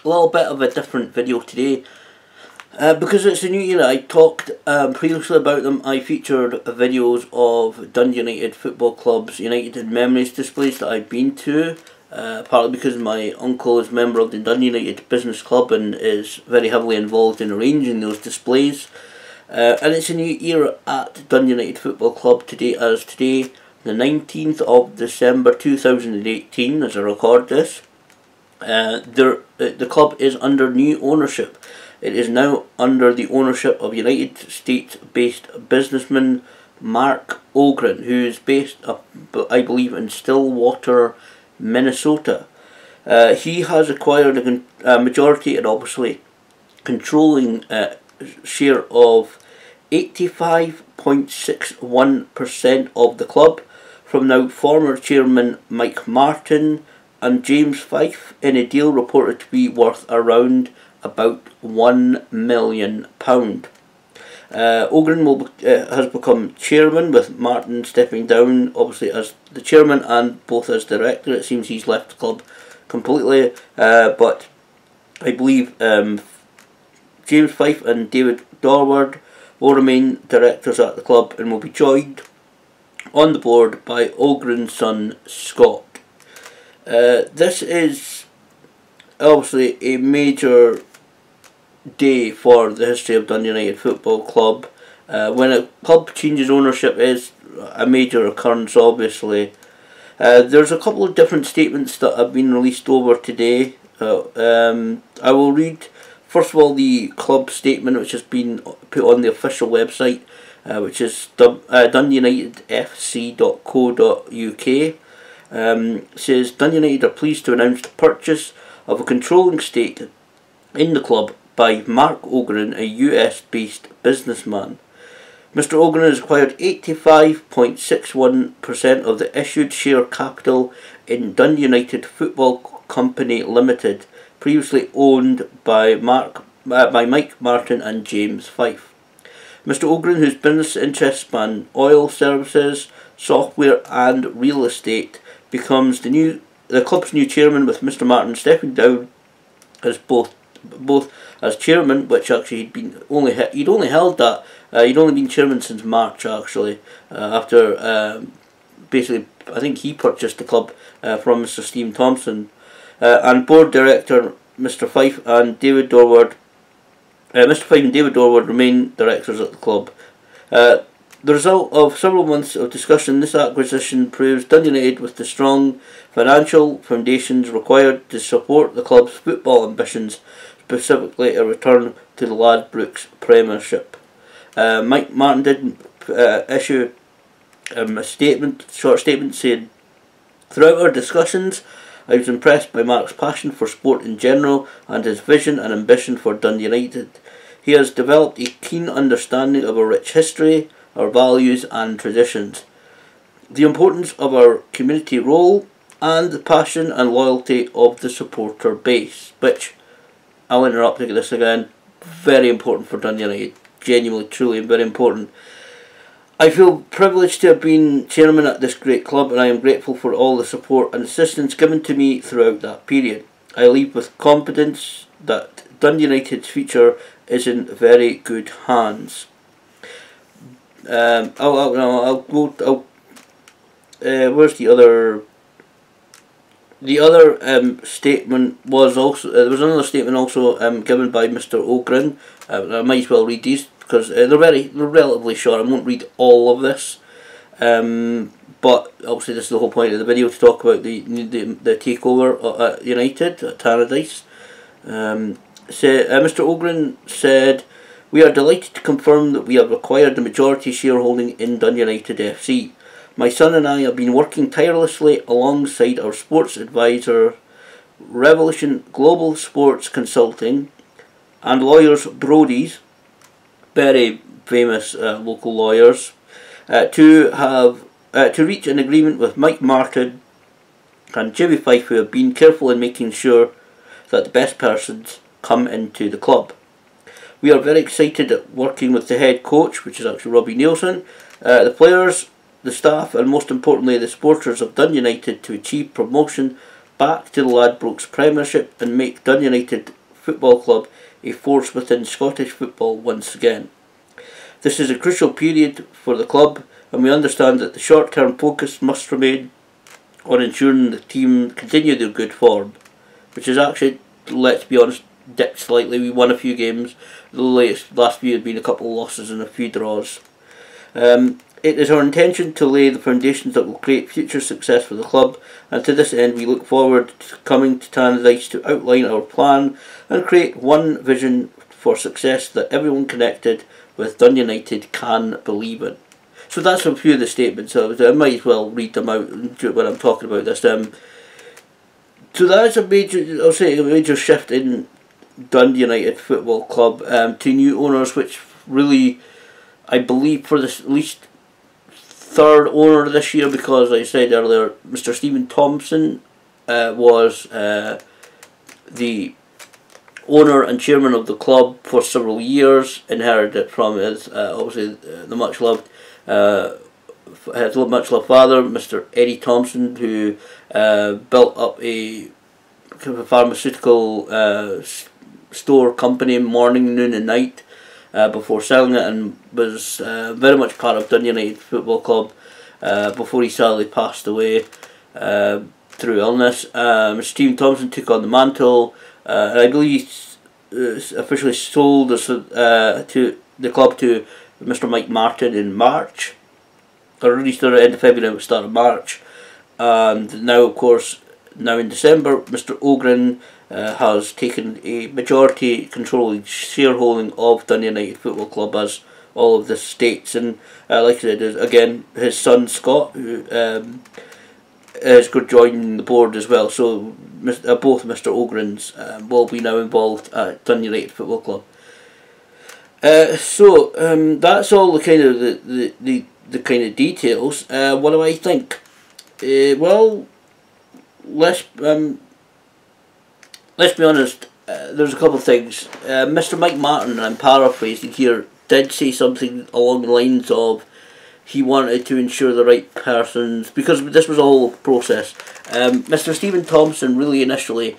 A little bit of a different video today. Because it's a new year, I talked previously about them. I featured videos of Dundee United Football Club's United Memories displays that I've been to, partly because my uncle is a member of the Dundee United Business Club and is very heavily involved in arranging those displays. And it's a new era at Dundee United Football Club today, the 19th of December 2018, as I record this. The club is under new ownership. It is now under the ownership of United States-based businessman Mark OGREN, who is based, I believe, in Stillwater, Minnesota. He has acquired a majority and obviously controlling share of 85.61% of the club from now former chairman Mike Martin and James Fife, in a deal reported to be worth around about £1 million. OGREN has become chairman, with Martin stepping down obviously as the chairman and both as director. It seems he's left the club completely, but I believe James Fife and David Dorward will remain directors at the club and will be joined on the board by OGREN's son Scott. This is obviously a major day for the history of Dundee United Football Club. When a club changes ownership is a major occurrence, obviously. There's a couple of different statements that have been released over today. I will read first of all the club statement, which has been put on the official website, which is dundeeunitedfc.co.uk. Says Dundee United are pleased to announce the purchase of a controlling stake in the club by Mark OGREN, a US-based businessman. Mr. OGREN has acquired 85.61% of the issued share capital in Dundee United Football Company Limited, previously owned by Mike Martin and James Fife. Mr. OGREN, whose business interests span oil services, software and real estate, becomes the club's new chairman, with Mr. Martin stepping down as both as chairman, which actually he'd only been chairman since March, actually, after basically I think he purchased the club from Mr. Stephen Thompson, and board director Mr. Fife and David Dorward. Mr. Fife and David Dorward remain directors at the club. The result of several months of discussion, this acquisition proves Dundee United with the strong financial foundations required to support the club's football ambitions, specifically a return to the Ladbrokes Premiership. Mike Martin did issue a short statement saying, "Throughout our discussions, I was impressed by Mark's passion for sport in general and his vision and ambition for Dundee United. He has developed a keen understanding of our rich history, our values and traditions, the importance of our community role, and the passion and loyalty of the supporter base," which, I'll interrupt to get this again, very important for Dundee United, genuinely, truly very important. "I feel privileged to have been chairman at this great club, and I am grateful for all the support and assistance given to me throughout that period. I leave with confidence that Dundee United's future is in very good hands." Where's the other? The other statement was also, there was another statement also given by Mr. OGREN. I might as well read these because they're relatively short. I won't read all of this, but obviously this is the whole point of the video, to talk about the takeover at United at Tannadice. Mr. OGREN said, "We are delighted to confirm that we have acquired the majority shareholding in Dundee United FC. My son and I have been working tirelessly alongside our sports advisor, Revolution Global Sports Consulting, and lawyers Brody's," very famous local lawyers, to reach an agreement with Mike Martin and Jimmy Fife, who have been careful in making sure that the best persons come into the club. "We are very excited at working with the head coach," which is actually Robbie Nielsen, "the players, the staff and most importantly the supporters of Dundee United to achieve promotion back to the Ladbrokes Premiership and make Dundee United Football Club a force within Scottish football once again. This is a crucial period for the club, and we understand that the short-term focus must remain on ensuring the team continue their good form, which is actually, let's be honest, dipped slightly. We won a few games. The last few had been a couple of losses and a few draws. It is our intention to lay the foundations that will create future success for the club, and to this end we look forward to coming to Tannadice to outline our plan and create one vision for success that everyone connected with Dundee United can believe in. So that's a few of the statements. I might as well read them out when I'm talking about this. So that's a major shift in Dundee United Football Club to new owners, which really, I believe, for this at least third owner this year, because I said earlier, Mr. Stephen Thompson was the owner and chairman of the club for several years, inherited it from his obviously the much loved father, Mr. Eddie Thompson, who built up a kind of pharmaceutical store company morning, noon and night before selling it, and was very much part of Dundee United Football Club before he sadly passed away through illness. Stephen Thompson took on the mantle, and I believe officially sold to the club to Mr. Mike Martin in March, or released at the end of February, start of March. And now, of course, now in December, Mr. OGREN has taken a majority controlling shareholding of Dundee United Football Club, as all of this states. And like I said, again, his son Scott, who is going to join the board as well. So both Mr. Ogrens will be now involved at Dundee United Football Club. That's all the kind of the kind of details. What do I think? Well, let's be honest. There's a couple of things. Mr. Mike Martin, and I'm paraphrasing here, did say something along the lines of he wanted to ensure the right persons, because this was a whole process. Mr. Stephen Thompson really initially,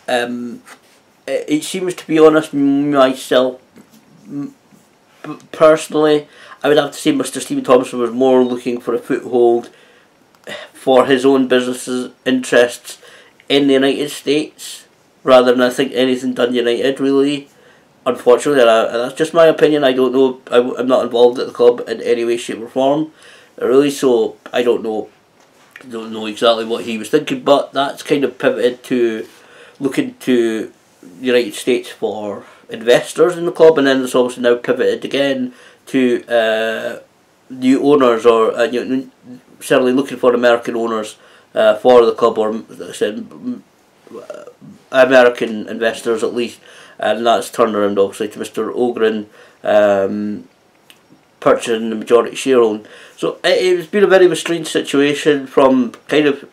it seems, to be honest, myself personally, I would have to say Mr. Stephen Thompson was more looking for a foothold for his own business's interests in the United States, rather than, I think, anything Dundee United, really. Unfortunately, that's just my opinion. I don't know. I'm not involved at the club in any way, shape or form, really, so I don't know exactly what he was thinking, but that's kind of pivoted to looking to the United States for investors in the club, and then it's obviously now pivoted again to new owners, or certainly looking for American owners for the club, or like I said, American investors at least, and that's turned around obviously to Mr. OGREN purchasing the majority shareholding. So it's been a very strange situation, from kind of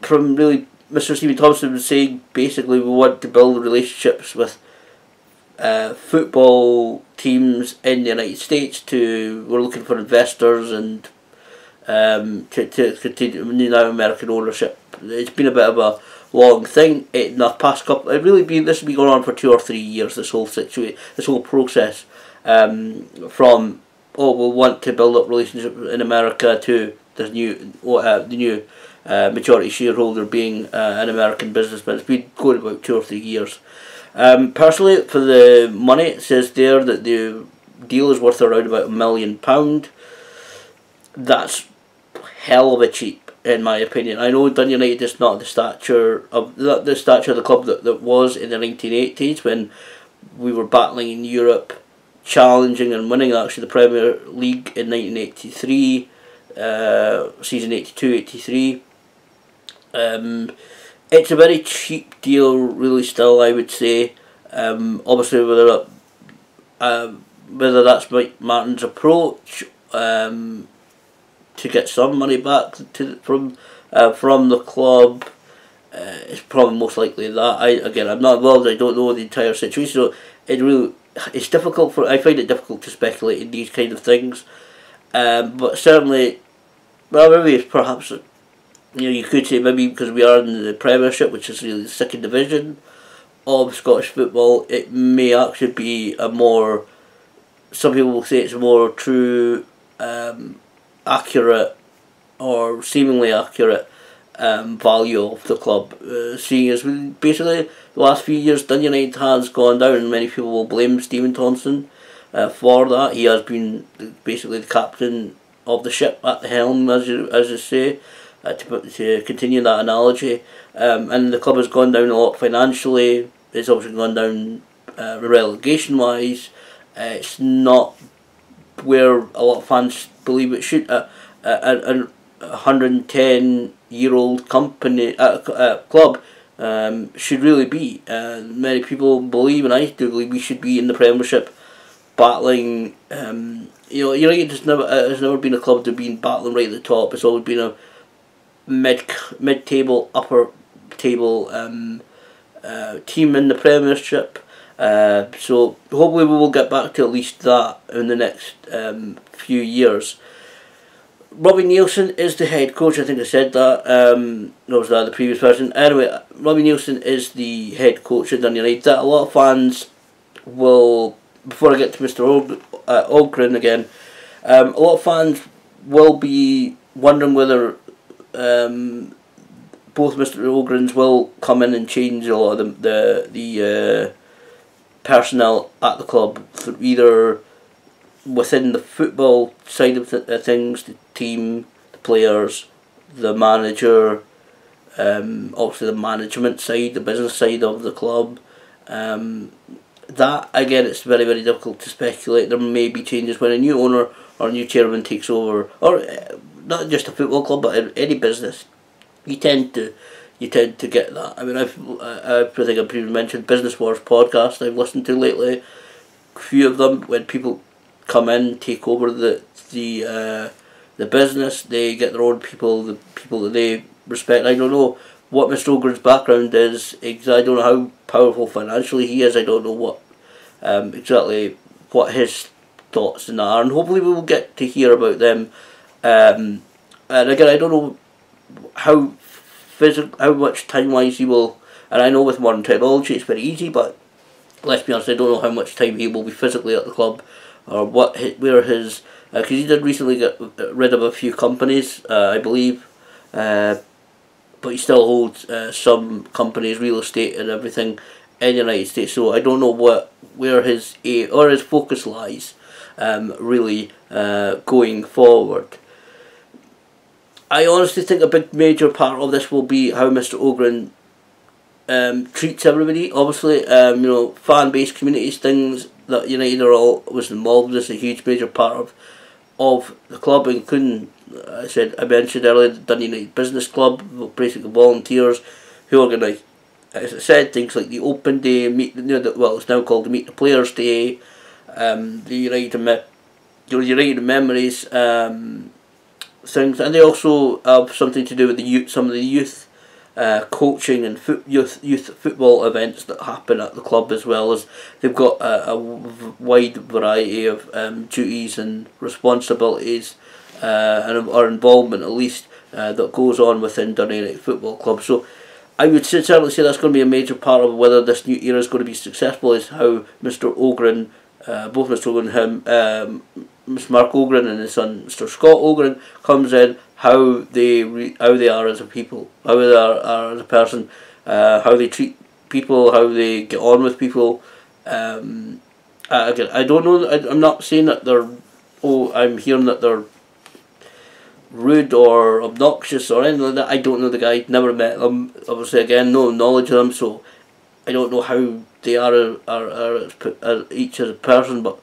from really Mr. Stephen Thompson was saying basically we want to build relationships with football teams in the United States, to we're looking for investors and to continue now American ownership. It's been a bit of a long thing in the past couple. This has been going on for 2 or 3 years. This whole situation, this whole process, from we want to build up relationships in America to the new majority shareholder being an American businessman. It's been going about 2 or 3 years. Personally, for the money, it says there that the deal is worth around about £1 million. That's hell of a cheap, in my opinion. I know Dundee United is not the stature of the club that was in the 1980s, when we were battling in Europe, challenging and winning actually the Premier League in 1983, season 82-83. It's a very cheap deal, really. Still, I would say. Obviously, whether that's Mike Martin's approach to get some money back from the club, it's probably most likely that. I'm not involved. I don't know the entire situation. So it's difficult I find it difficult to speculate in these kind of things. But certainly, well, maybe it's perhaps you could say maybe because we are in the Premiership, which is really the second division of Scottish football, it may actually be a more, some people will say it's a more true, accurate, or seemingly accurate value of the club, seeing as basically the last few years Dundee United has gone down, and many people will blame Stephen Thompson for that. He has been basically the captain of the ship at the helm, as you say, to continue that analogy, and the club has gone down a lot financially. It's obviously gone down relegation wise. It's not where a lot of fans believe it should. A 110-year-old company club should really be. Many people believe, and I do believe, we should be in the Premiership, battling. United has never been a club to be battling right at the top. It's always been a mid-table, upper table team in the Premiership. So hopefully we will get back to at least that in the next few years. Robbie Nielsen is the head coach. I think I said that. Or was that the previous person? Anyway, Robbie Nielsen is the head coach at Dundee United. That a lot of fans will, before I get to Mr. OGREN again, a lot of fans will be wondering whether both Mr. OGRENs will come in and change a lot of the personnel at the club, either within the football side of things, the team, the players, the manager, obviously the management side, the business side of the club. That, again, it's very, very difficult to speculate. There may be changes when a new owner or a new chairman takes over, or not just a football club, but any business. You tend to get that. I mean, I think I've previously mentioned Business Wars podcast I've listened to lately. A few of them, when people come in, take over the business, they get their own people, the people that they respect. I don't know what Mr. Ogren's background is. I don't know how powerful financially he is. I don't know what exactly what his thoughts in that are, and hopefully we will get to hear about them. And again, I don't know how much time wise he will, and I know with modern technology it's very easy, but let's be honest, I don't know how much time he will be physically at the club, or where his, because he did recently get rid of a few companies, I believe, but he still holds some companies, real estate and everything in the United States. So I don't know where his aim or his focus lies, really going forward. I honestly think a big major part of this will be how Mr. OGREN treats everybody. Obviously, fan base, communities, things that United was involved with is a huge major part of the club, including, I mentioned earlier, the Dundee United Business Club, basically volunteers who organise, as I said, things like the Open Day, it's now called the Meet the Players Day, the United Memories things, and they also have something to do with some of the youth coaching and youth football events that happen at the club, as well as they've got a wide variety of duties and responsibilities and our involvement, at least, that goes on within Dundee United Football Club. So I would certainly say that's going to be a major part of whether this new era is going to be successful, is how Mr. OGREN, both Mr. OGREN and Mr. Mark OGREN and his son Mr. Scott OGREN comes in, how they are as a people, how they are as a person, how they treat people, how they get on with people. Again, I don't know. I'm not saying that they're. I'm hearing that they're rude or obnoxious or anything like that. I don't know the guy. Never met them. Obviously, again, no knowledge of them, so I don't know how they are each as a person. But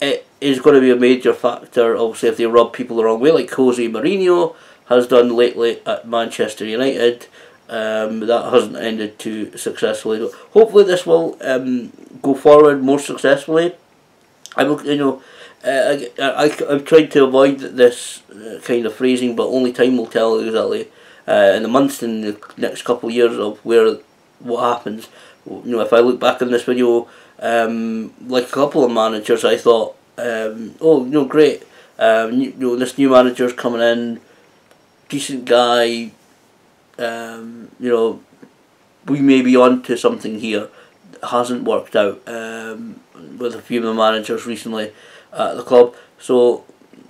it is going to be a major factor, obviously, if they rub people the wrong way, like Jose Mourinho has done lately at Manchester United. That hasn't ended too successfully. So hopefully this will go forward more successfully. I've tried to avoid this kind of phrasing, but only time will tell exactly in the months and the next couple of years of what happens. If I look back on this video, like a couple of managers, I thought, great, this new manager's coming in, decent guy, you know, we may be on to something here that hasn't worked out with a few of the managers recently at the club. So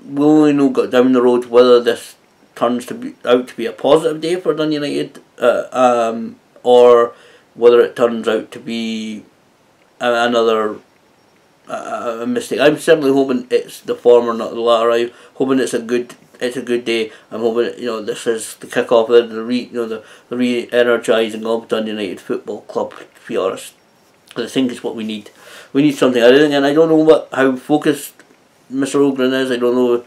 we'll only know down the road whether this turns out to be a positive day for Dundee United, or whether it turns out to be another mistake. I'm certainly hoping it's the former, not the latter. I'm hoping it's a good day. I'm hoping, you know, this is the kick off of the re-energising of Dundee United Football Club, to be honest. I think it's what we need. We need something. And I don't know how focused Mr. OGREN is. I don't know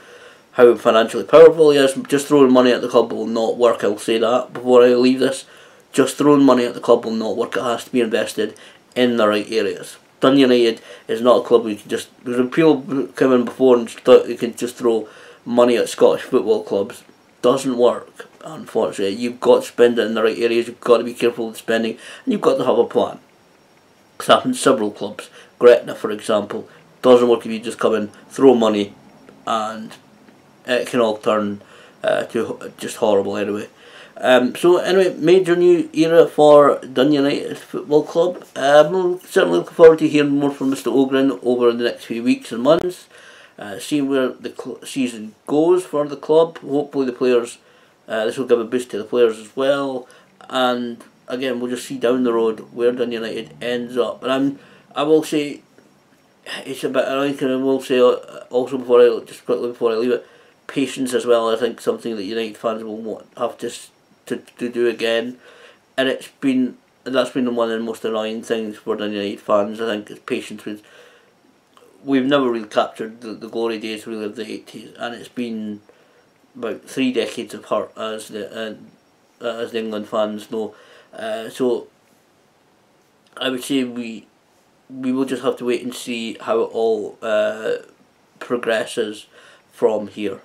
how financially powerful he is. Just throwing money at the club will not work. I'll say that before I leave this. Just throwing money at the club will not work. It has to be invested in the right areas. Dundee United is not a club we can just... There's people come in before and thought you can just throw money at Scottish football clubs. Doesn't work, unfortunately. You've got to spend it in the right areas. You've got to be careful with spending, and you've got to have a plan. It's happened to several clubs. Gretna, for example, doesn't work if you just come in, throw money, and it can all turn to just horrible anyway. So anyway, major new era for Dundee United Football Club. I'm certainly looking forward to hearing more from Mr. OGREN over the next few weeks and months. Seeing where the season goes for the club. Hopefully the players, this will give a boost to the players as well. And again, we'll just see down the road where Dundee United ends up. And I will say, it's a bit, I will say also before I leave it, patience as well. I think something that United fans will have to do again, and that's been one of the most annoying things for the United fans. I think it's patience with. We've never really captured the glory days really of the 80s, and it's been about 3 decades of hurt, as the England fans know. So I would say we will just have to wait and see how it all progresses from here.